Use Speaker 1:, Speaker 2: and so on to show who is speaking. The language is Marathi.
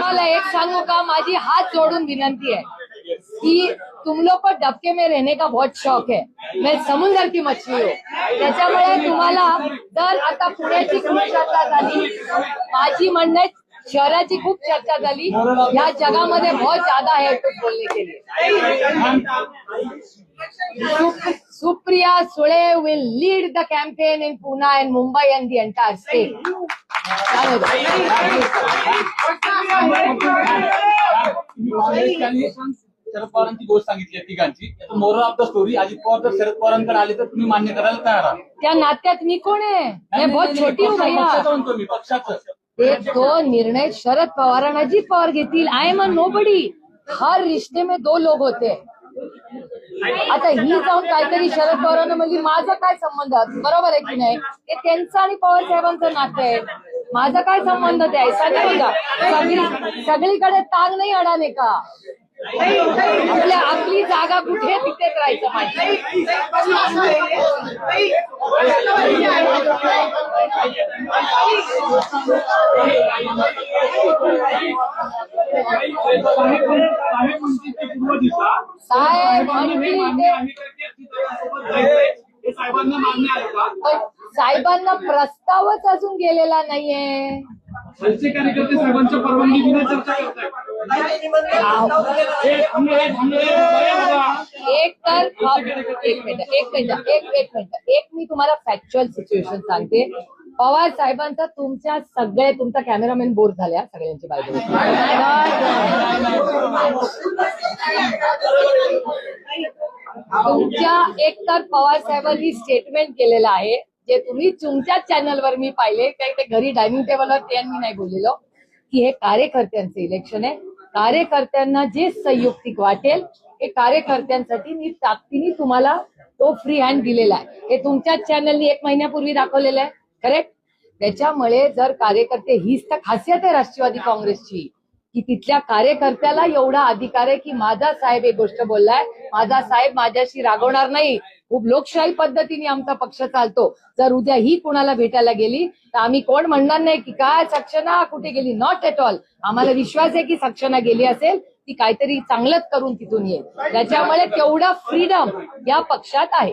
Speaker 1: तुम्हाला एक सांगू का, माझी हात जोडून विनंती आहे कि तुम लोग को डबके में रहने का बहुत शौक है, मैं समुद्र की मछली हूँ. त्याच्यामुळे तुम्हाला जर आता पुण्याची खूप चर्चा झाली, माझी म्हणणे शहराची खूप चर्चा झाली, या जगामध्ये बहुत ज्यादा है कुछ बोलने के लिए. Supriya Sule will lead the campaign in Pune and Mumbai and the entire state.
Speaker 2: Sharad पवारांची गोष्ट सांगितली तिघांची, moral of the story. Ajit Pawar जर शरद पवारांकडे आले तर तुम्ही मान्य करायला तयार आहात?
Speaker 1: त्या नात्यात मी कोण आहे? मैं बहुत छोटी हूँ भैया.
Speaker 2: मी पक्षाचं
Speaker 1: ते तो निर्णय शरद पवार आणि अजित पवार घेतील. I am a nobody. हर रिश्ते में दो लोग होते. आता ही जाऊन काहीतरी शरद पवारांना म्हणजे माझा काय संबंध, बरोबर आहे की नाही? ते त्यांचं आणि पवार साहेबांचं नातं आहे, माझा काय संबंध द्यायचा नाही बघा. सगळीकडे ताग नाही अडाणे का? आपली जागा कुठे तिथेच राहायचं माझी. साहेबांना प्रस्तावच अजून गेलेला नाहीये.
Speaker 3: कार्यकर्ते साहेबांच्या परवानगी विना चर्चा करतायत.
Speaker 1: एक मी तुम्हाला फॅक्च्युअल सिच्युएशन सांगते. पवार साहेबांचा तुमचा कॅमेरामॅन बोर झाल्या सगळ्यांची बाजू. तुमच्या एकतर पवार साहेबांनी स्टेटमेंट केलेलं आहे, जे तुम्ही तुमच्याच चॅनलवर मी पाहिले, काही ते घरी डायनिंग टेबलवर त्यांनी नाही बोललेलो, की हे कार्यकर्त्यांचे इलेक्शन आहे. कार्यकर्त्यांना जे संयुक्तिक वाटेल हे कार्यकर्त्यांसाठी मी ताकदीने तुम्हाला तो फ्री हँड दिलेला आहे. हे तुमच्याच चॅनलनी 1 महिन्यापूर्वी दाखवलेलं आहे, करेक्ट? त्याच्यामुळे जर कार्यकर्ते, हीच तर खासियत आहे राष्ट्रवादी काँग्रेसची, की तिथल्या कार्यकर्त्याला एवढा अधिकार आहे की माझा साहेब एक गोष्ट बोललाय, माझा साहेब माझ्याशी रागवणार नाही. खूप लोकशाही पद्धतीने आमचा पक्ष चालतो. जर उद्या ही कुणाला भेटायला गेली तर आम्ही कोण म्हणणार नाही की काय सक्सेना कुठे गेली. Not at all. आम्हाला विश्वास आहे की सक्सेना गेली असेल ती काहीतरी चांगलंच करून तिथून येईल. त्याच्यामुळे तेवढा फ्रीडम या पक्षात आहे.